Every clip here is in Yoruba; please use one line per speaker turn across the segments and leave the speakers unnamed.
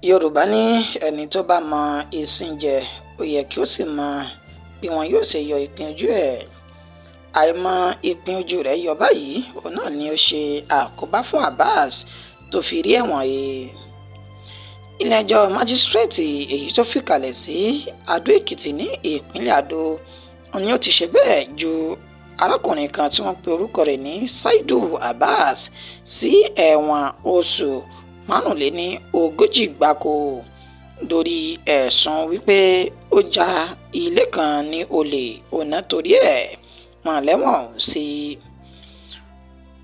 Yorùbá ní ẹni tó bá mọ ìsìn jẹ ó yẹ kí ó sì mọ bí wọn yóò ṣe yọ ìpín ojú ẹ̀. Àìmọ̀ ìpín ojú rẹ̀ yọ báyìí òun náà ni ó ṣe àkóbá fún Abbas tó fi rí ẹ̀wọ̀n he. Ilé-ẹjọ́ májísírèètì èyí tó fìkàlẹ̀ sí Adó-Èkìtì ní ìpínlẹ̀ Adó ni ó ti ṣe bẹ́ẹ̀ ju arákùnrin kan tí wọ́n pe orúkọ rẹ̀ ní Saidu Abbas sí ẹ̀wọ̀n oṣù márùnléní-ogójì gbáko lórí ẹ̀sùn wípé ó já ilé kan ní olè ọ̀nà torí ẹ̀ wọ́n lẹ́wọ̀n sí.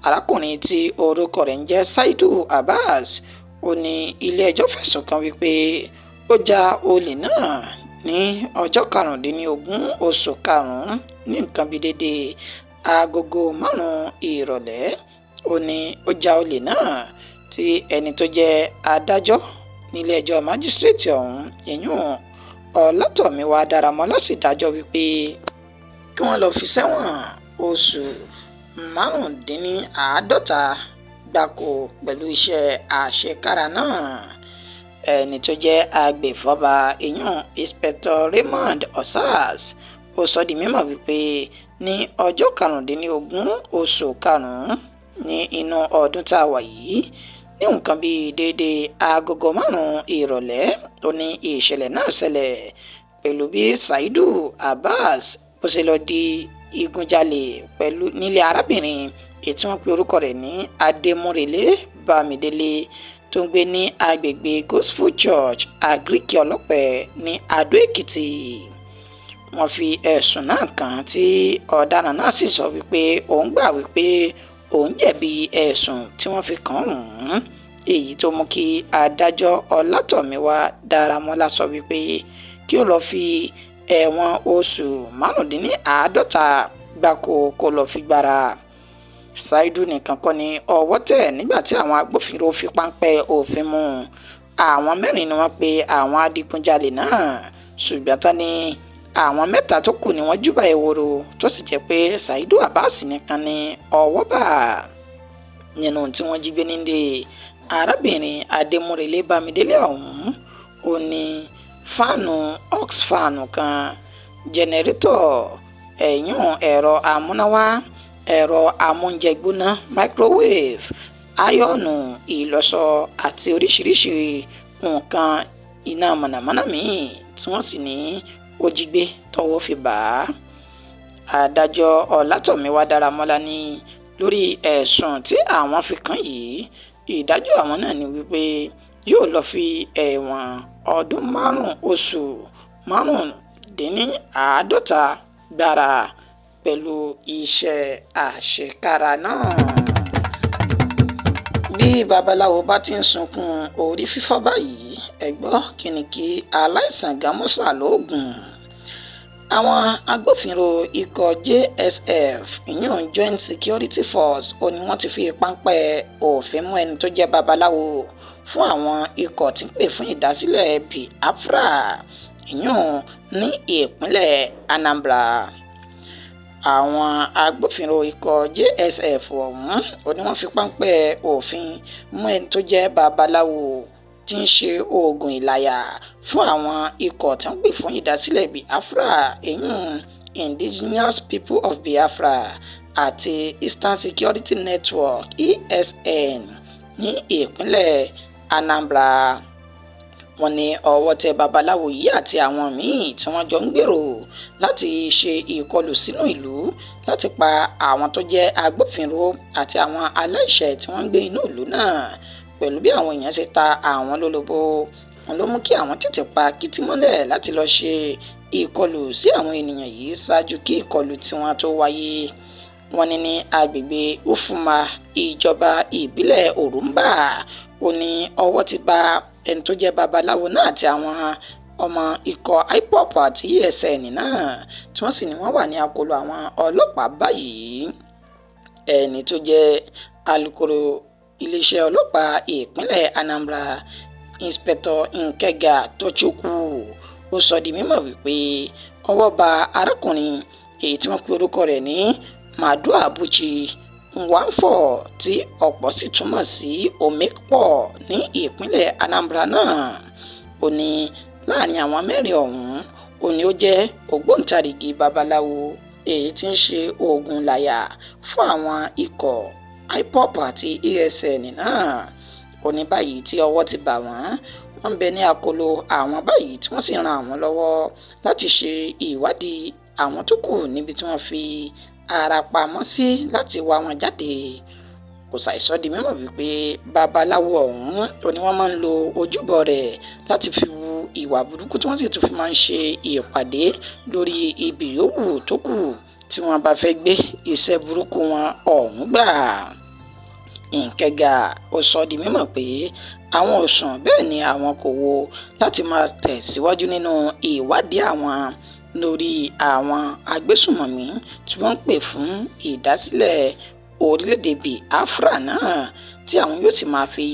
Arákùnrin tí orúkọ rẹ̀ ń jẹ́ Saidu Abbas ó ní ilé-ẹjọ́ fẹ̀sùn kàn wípé ó já olè náà ní ọjọ́ karùndínlógún oṣù karùn-ún ní nǹkan bíi dédé agogo 5 ìrọ̀lẹ́. Ó ní ó já olè náà tí ẹni tó jẹ́ adájọ́ nílé-ẹjọ́ májísírèètì ọ̀hún ìyún Ọlátọ̀míwá Dáramọ́lá sì dájọ́ wípé kí wọ́n lọ́ọ́ fi sẹ́wọ̀n oṣù 45 gbáko pẹ̀lú iṣẹ́ àṣekára náà. Ẹni tó jẹ́ agbèfọ́ba ìyún Inspector Raymond Osas ó sọ di mímọ̀ wípé ní ọjọ́ karùndínlógún oṣù karùn-ún ní inú ọdún tá a wà yìí ní nǹkan bíi déédéé agogo 5 ìrọ̀lẹ́ ó ní ìṣẹ̀lẹ̀ náà ṣẹlẹ̀ pẹ̀lú bí Saidu Abbas bó ṣe lọ di igunjalè pẹ̀lú nílé arábìnrin èyí tí wọ́n pe orúkọ rẹ̀ ní Adémúrelé Bámidélé tó ń gbé ní agbègbè Gospel Church Agric Ọlọ́pẹ ní Adó-Èkìtì. Wọ́n fi ẹ̀sùn náà kàn án tí ọ̀daràn náà sì sọ wípé òun gbà wípé òun jẹ̀bi ẹ̀sùn tí wọ́n fi kàn án, èyí tó mú kí adájọ́ Ọlátọ̀míwá Dáramọ́lá sọ wípé kí ó lọ́ọ́ fi ẹ̀wọ̀n oṣù 45 gbáko kó lọ́ọ́ fi gbára. Saidu nìkan kọ́ ni ọwọ́ tẹ̀ nígbà tí àwọn agbófinró fi páńpẹ́ òfin mú àwọn 4 ni wọ́n pe àwọn adigunjalè náà, ṣùgbọ́n tán ni àwọn 3 tó kù ni wọ́n júbà ehoro tó sì jẹ́ pé Saidu Abbas nìkan ni ọwọ́ bà nínú tí wọ́n jí gbé nílé arábìnrin Adémúrelé Bámidélé ọ̀hún. Ó ní fáànù Oxfam kan, jẹnẹrétọ̀ ẹ̀yún ẹ̀rọ amúnáwá, ẹ̀rọ amóúnjẹgbóná microwave, áyọ̀nù ìlọṣọ àti oríṣiríṣi nǹkan iná mọ̀nàmọ́ná míì tí wọ́n sì ní ó jí gbé tọ́wọ́ fi bà á. Adájọ́ Ọlátọ̀míwá Dáramọ́lá ní lórí ẹ̀sùn tí àwọn fi kàn yìí ìdájọ́ àwọn náà ni wípé yóò lọ́ọ́ fi ẹ̀wọ̀n ọdún 5 oṣù 45 gbára pẹ̀lú iṣẹ́ àṣekára náà. Bí babaláwo bá ti ń sunkún orí fífọ́ báyìí ẹ gbọ́ kí ni kí aláìsàn gámọ́sà lóògùn. Àwọn agbófinró ikọ̀ JSF ìyún Joint Security Force ó ní wọ́n ti fi páńpẹ́ òfin mú ẹni tó jẹ́ babaláwo fún àwọn ikọ̀ tí ń pè fún ìdásílẹ̀ Biafra ìyún ní ìpínlẹ̀ Anambra. Àwọn agbófinró ikọ̀ JSF ọ̀hún ó ní wọ́n fi páńpẹ́ òfin mú ẹni tó jẹ́ babaláwo tí ń ṣe oògùn ìlàyà fún àwọn ikọ̀ tí wọ́n pè fún ìdásílẹ̀ Biafra ìyún Indigenous People of Biafra àti Eastern Security Network ESN ní ìpínlẹ̀ Anambra. Wọ́n ní ọwọ́ tẹ babaláwo yìí àti àwọn míì tí wọ́n jọ ń gbèrò láti ṣe ìkọlù sínú ìlú láti pa àwọn tó jẹ́ agbófinró àti àwọn aláìṣẹ̀ tí wọ́n ń gbé inú ìlú náà. Pẹ̀lú bí àwọn èèyàn ṣe ta àwọn lólobó, wọn ló mú kí àwọn tètè pa kìtì mọ́lẹ̀ láti lọ́ọ́ ṣe ìkọlù sí àwọn ènìyàn yìí ṣáájú kí ìkọlù tí wọ́n tó wáyé. Wọ́n ní ní agbègbè Ufuma ìjọba ìbílẹ̀ Orumba ó ní ọwọ́ ti bá ẹni tó jẹ́ babaláwo náà àti àwọn ọmọ ikọ̀ IPOB àti ESN náà tí wọ́n sì ní wọ́n wà ní àkólò àwọn ọlọ́pàá báyìí. Ẹni tó jẹ́ alukoro iléeṣẹ́ ọlọ́pàá ìpínlẹ̀ Anambra Inspector Nkega Tochukwu ó sọ di mímọ̀ wípé ọwọ́ bà arákùnrin èyí tí wọ́n pe orúkọ rẹ̀ ní Madu Abuchi Nwankwo tí ọ̀pọ̀ sì túmọ̀ sí Omekpor ní ìpínlẹ̀ Anambra náà. Ó ní láàrin àwọn mẹ́rin ọ̀hún ó ní ó jẹ́ ògbóǹtarìgì babaláwo èyí tí ń ṣe oògùn làyà fún àwọn ikọ̀ IPOB àti ESN náà. Ó ní báyìí tí ọwọ́ ti bà wọ́n ń bẹ ní akóló àwọn báyìí tí wọ́n sì ran àwọn lọ́wọ́ láti ṣe ìwádìí àwọn tó kù níbi tí wọ́n fi ara pamọ́ sí láti wá wọn jáde. Kò ṣàìsọ di mímọ̀ wípé babaláwo ọ̀hún ó ní wọ́n máa ń lo ojúbọ rẹ̀ láti fi wu ìwà burúkú tí wọ́n sì tún fi máa ń ṣe ìpàdé lórí ibi yòówù tó kù tí wọ́n bá fẹ́ gbé iṣẹ́ burúkú wọn ọ̀hún gbà. Nkega ó sọ di mímọ̀ pé àwọn ò sùn bẹ́ẹ̀ ni àwọn kò wo láti máa tẹ̀síwájú nínú ìwádìí àwọn lórí àwọn agbésùmọ̀mí tí wọ́n ń pè fún ìdásílẹ̀ orílẹ̀-èdè Biafra náà tí àwọn yóò sì máa fi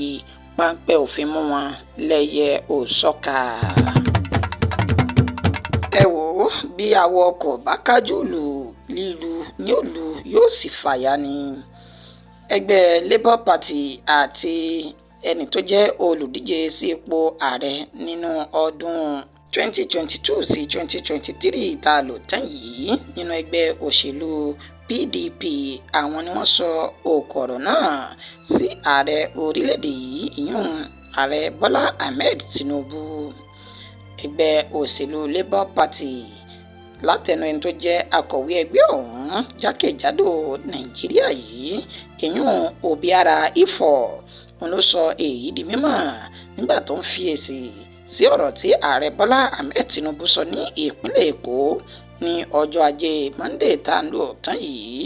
páńpẹ́ òfin mú wọn lẹ́yẹ òsọ́kà. Ẹ wò ó, bí awọ ọkọ̀ bá kájú lù lílu ní òlu yóò sì fàya ni. Ẹgbẹ́ Labour Party àti ẹni tó jẹ́ olùdíje sí ipò ààrẹ nínú ọdún 2022 sí 2023 tá a lò tán yìí nínú ẹgbẹ́ òṣèlú PDP àwọn ni wọ́n sọ òkò ọ̀rọ̀ náà sí ààrẹ orílẹ̀-èdè yìí ìyún ààrẹ Bọ́lá Ahmed Tinubu. Ẹgbẹ́ òṣèlú Labour Party látẹnu ẹni tó jẹ́ akọ̀wé ẹgbẹ́ ọ̀hún jákèjádò Nàìjíríà yìí ìyún Obiara Ifor òun ló sọ èyí di mímọ̀ nígbà tó ń fi èsì sí ọ̀rọ̀ tí ààrẹ Bọ́lá Ahmed Tinubu sọ ní ìpínlẹ̀ Èkó ní ọjọ́ ajé Monday tá a ń lò tán yìí,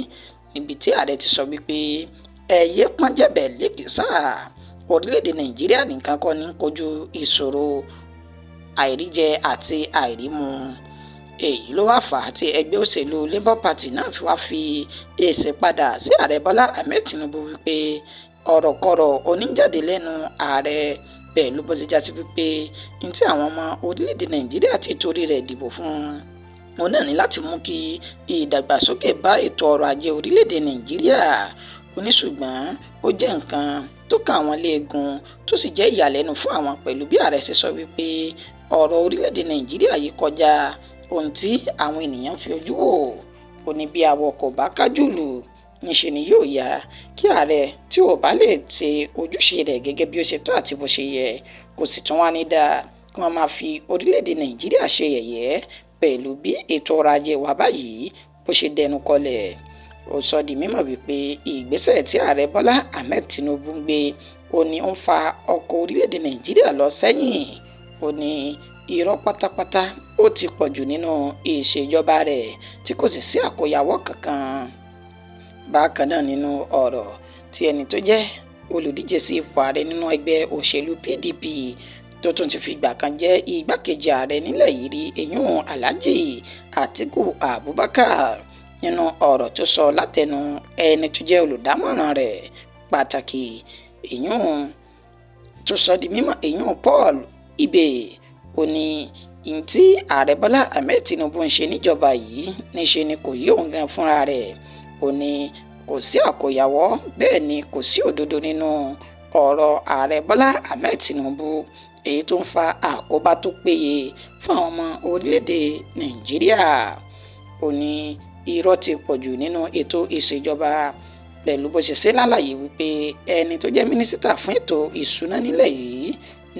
níbi tí ààrẹ ti sọ wípé ẹ̀yẹ pọ́n jẹ̀bẹ̀ lẹ́kìsà orílẹ̀-èdè Nàìjíríà nìkan kọ́ ní kojú ìṣòro àìríjẹ àti àìrímu. Èyí ló wá fà á tí ẹgbẹ́ òṣèlú Labour Party náà fi wá fi èsì padà sí ààrẹ Bọ́lá Ahmed Tinubu wípé ọ̀rọ̀kọ̀rọ̀ oníjáde lẹ́nu ààrẹ pẹ̀lú bó ti já sí wípé ní tí àwọn ọmọ orílẹ̀-èdè Nàìjíríà ti torí rẹ̀ dìbò fún òun náà ní láti mú kí ìdàgbàsókè bá ètò ọrọ̀ ajé orílẹ̀-èdè Nàìjíríà. Ṣùgbọ́n ó jẹ́ nǹkan tó kàn àwọn léegun tó sì jẹ́ ìyàlẹ́nu fún àwọn pẹ̀lú bí ààrẹ ṣe sọ wípé ọ̀rọ̀ orílẹ̀-èdè Nàìjíríà yìí kọjá ohun tí àwọn ènìyàn fi ojú wò. Ó ní bí awọ kò bá kájú lù níṣe ni yóò yá kí ààrẹ tí ò bá lè ṣe ojúṣe rẹ̀ gẹ́gẹ́ bí ó ṣe tó àti bó ṣe yẹ kò sì tún wá ní dáa kí wọ́n máa fi orílẹ̀-èdè Nàìjíríà ṣe yẹ̀yẹ́ pẹ̀lú bí ètò ọrọ̀ ajé wa báyìí bó ṣe dẹnu kọlẹ̀. Ó sọ di mímọ̀ wípé ìgbésẹ̀ tí ààrẹ Bọ́lá Ahmed Tinubu ń gbé ó ní ó ń fa ọkọ̀ orílẹ̀-èdè Nàìjíríà lọ sẹ́yìn. Ó ní irọ́ pátápátá ó ti pọ̀jù nínú ìṣèjọba rẹ̀ tí kò sì sí àkóyawọ́ kankan. Bákan náà nínú ọ̀rọ̀ tí ẹni tó jẹ́ olùdíje sí ipò ààrẹ nínú ẹgbẹ́ òṣèlú PDP tó tún ti fi ìgbà kan jẹ́ igbákejì ààrẹ nílẹ̀ yìí rí ìyún Alhaji Atiku Abubakar nínú ọ̀rọ̀ tó sọ látẹnu ẹni tó jẹ́ olùdámọ̀ràn rẹ̀ pàtàkì ìyún tó sọ di mímọ̀ ìyún Paul Ibe. Ó ní ìyìn tí ààrẹ Bọ́lá Ahmed Tinubu ń ṣe níjọba yìí níṣe ni kò yí òun gan fúnra rẹ̀. Ó ní kò sí àkóyawọ́ bẹ́ẹ̀ ni kò sí òdodo nínú ọ̀rọ̀ ààrẹ Bọ́lá Ahmed Tinubu èyí tó ń fa àkóbá tó péye fún àwọn ọmọ orílẹ̀-èdè Nàìjíríà. Ó ní irọ́ ti pọ̀jù nínú ètò ìṣèjọba pẹ̀lú bó ṣe ṣe lálàyé wípé ẹni tó jẹ́ mínísítà fún ètò ìṣúná nílẹ̀ yìí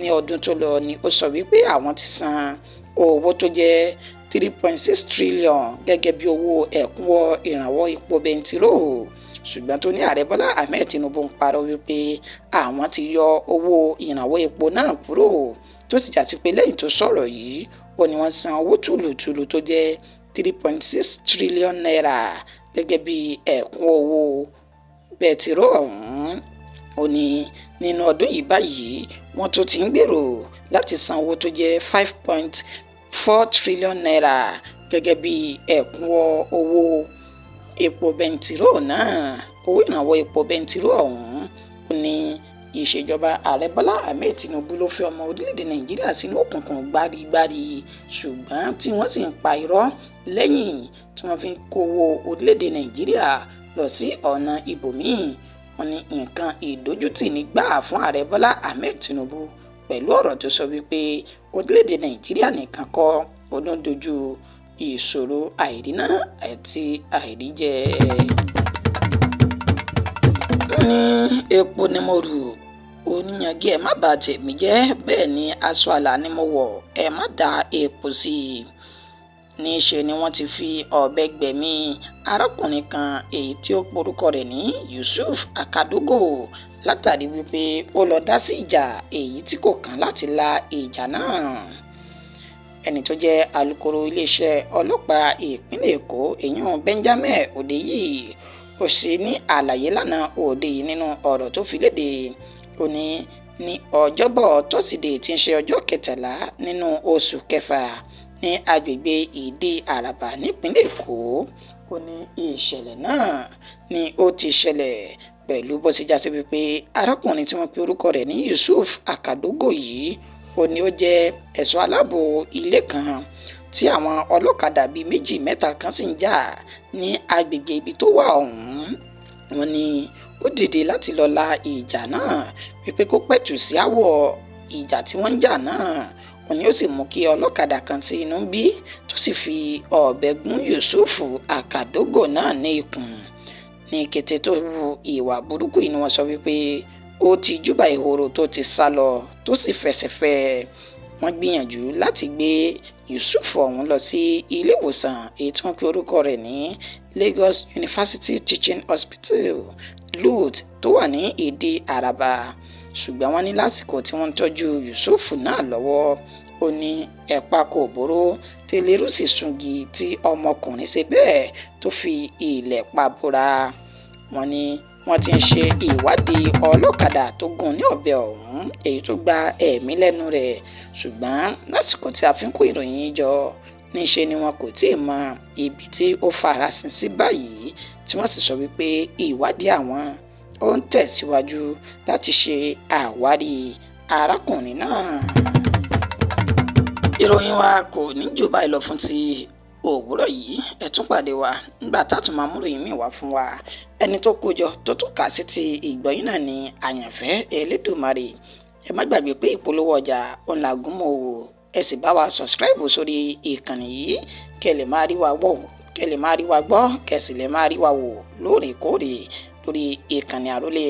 ní ọdún tó lọ ni ó sọ wípé àwọn ti san owó tó jẹ́ 3.6 trillion gẹ́gẹ́ bí owó ẹ̀kúnwọ́ ìrànwọ́ epo bẹntiró. Ṣùgbọ́n tó ní ààrẹ Bọ́lá Ahmed Tinubu ń parọ́ wípé àwọn ti yọ owó ìrànwọ́ epo náà kúrò tó sì já sí pé lẹ́yìn tó sọ̀rọ̀ yìí ó ní wọ́n san owó tùlùtùlù tó jẹ́ 3.6 trillion naira gẹ́gẹ́ bí ẹ̀kún owó bẹntiró ọ̀hún. Ó ní nínú ọdún yìí báyìí wọ́n tún ti ń gbèrò láti san owó tó jẹ́ 5.4 trillion naira gẹ́gẹ́ bí ẹ̀kúnwọ́ owó epo bẹntiró náà. Owó ìrànwọ́ epo bẹntiró ọ̀hún ó ní ìṣèjọba ààrẹ Bọ́lá Ahmed Tinubu ló fi ọmọ orílẹ̀-èdè Nàìjíríà sínú òkùnkùn gbárígbárí ṣùgbọ́n tí wọ́n sì ń pa irọ́ lẹ́yìn tí wọ́n fi ń kówó orílẹ̀-èdè Nàìjíríà lọ sí ọ̀nà ibòmíì. Wọ́n ní nǹkan ìdójútì ní gbáà fún ààrẹ Bọ́lá Ahmed Tinubu pẹ̀lú ọ̀rọ̀ tó sọ wípé orílẹ̀-èdè Nàìjíríà nìkan kọ́ ló ń dojú ìṣòro àìríná àti àìríjẹ. Wọ́n ní epo ni mo rù, oníyanjú ẹ má bà tèmi jẹ́, bẹ́ẹ̀ ni aṣọ àlà ni mo wọ̀, ẹ má da epo sí i. Níṣe ni wọ́n ti fi ọ̀bẹ gbẹ̀mí arákùnrin kan èyí tí ó porúkọ rẹ̀ ní Yusuf Akadogo látàrí wípé ó lọ dá sí ìjà èyí tí kò kàn láti la ìjà náà. Ẹni tó jẹ́ alukoro iléeṣẹ́ ọlọ́pàá ìpínlẹ̀ Èkó èyàn Benjamin Hundeyin ó ṣe ní àlàyé lánàá òde yìí nínú ọ̀rọ̀ tó fi léde. Ó ní ọjọ́bọ̀ tọ́sídẹ̀ẹ́ tí ń ṣe ọjọ́ 13 nínú oṣù kẹfà ní agbègbè Ìdí Àràbà nípínlẹ̀ Èkó. Ó ní ìṣẹ̀lẹ̀ náà ni ó ti ṣẹlẹ̀ pẹ̀lú bó ṣe já sí wípé arákùnrin tí wọ́n pe orúkọ rẹ̀ ní Yusuf Akadogo yìí ó ní ó jẹ́ ẹ̀ṣọ́ aláàbò ilé kan tí àwọn ọlọ́kadà bíi 2-3 kan sì ń jà ní agbègbè ibi tó wà ọ̀hún. Wọ́n ní ó dìde láti lọ la ìjà náà wípé kó pẹ̀tù sí àwọ̀ ìjà tí wọ́n ń jà náà. Wọ́n ní ó sì mú kí ọlọ́kadà kan tí inú bí tó sì fi ọ̀bẹ gún Yusuf Akadogo náà ní ikùn. Ní kété tó hu ìwà burúkú yìí ni wọ́n sọ wípé ó ti júbà ìhòòrò tó ti sá lọ tó sì fẹsẹ̀ fẹ́. Wọ́n gbìyànjú láti gbé Yusuf ọ̀hún lọ sí ilé ìwòsàn èyí tí wọ́n pe orúkọ rẹ̀ ní Lagos University Teaching Hospital LUTH tó wà ní Ìdí Àràbà. Ṣùgbọ́n wọ́n ní lásìkò tí wọ́n ń tọ́jú Yusuf náà lọ́wọ́ ó ní ẹ̀pà kò bóró tẹ́lẹ̀rú sì sungi tí ọmọkùnrin ṣe bẹ́ẹ̀ tó fi ilẹ̀ pa bóra. Wọ́n ní wọ́n ti ń ṣe ìwádìí ọlọ́kadà tó gún ní ọ̀bẹ ọ̀hún èyí tó gba ẹ̀mí lẹ́nu rẹ̀. Ṣùgbọ́n lásìkò tí a fi ń kó ìròyìn jọ níṣe ni wọn kò tí ì mọ ibi tí ó farasin sí báyìí tí wọ́n sì sọ wípé ìwádìí àwọn ó ń tẹ̀síwájú láti ṣe àwárí arákùnrin náà. Ìròyìn wa kò ní jù báyìí lọ fún ti òwúrọ̀ yìí. Ẹ tún pàdé wa nígbà tá a tún máa mú ìròyìn míì wá fún wa. Ẹni tó kójọ tó tún kà sí ti ìgbọ̀yìn náà ni Àyànfẹ́ Elédùmarè. Ẹ má gbàgbé pé ìpolówó ọjà òun làgùn mọ́ òwò. Ẹ sì bá wa subscribe sórí ìkànnì yìí kẹ́ lè máa rí wa gbọ́, kẹ́ sì lè máa rí wa wò lóòrèkóòrè lórí ìkànnì àrólé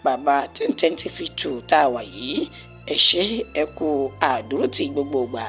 bàbá 1010 TV 2 tá a wà yìí. Ẹ ṣé, ẹ kú àdúrótì gbogbo ìgbà.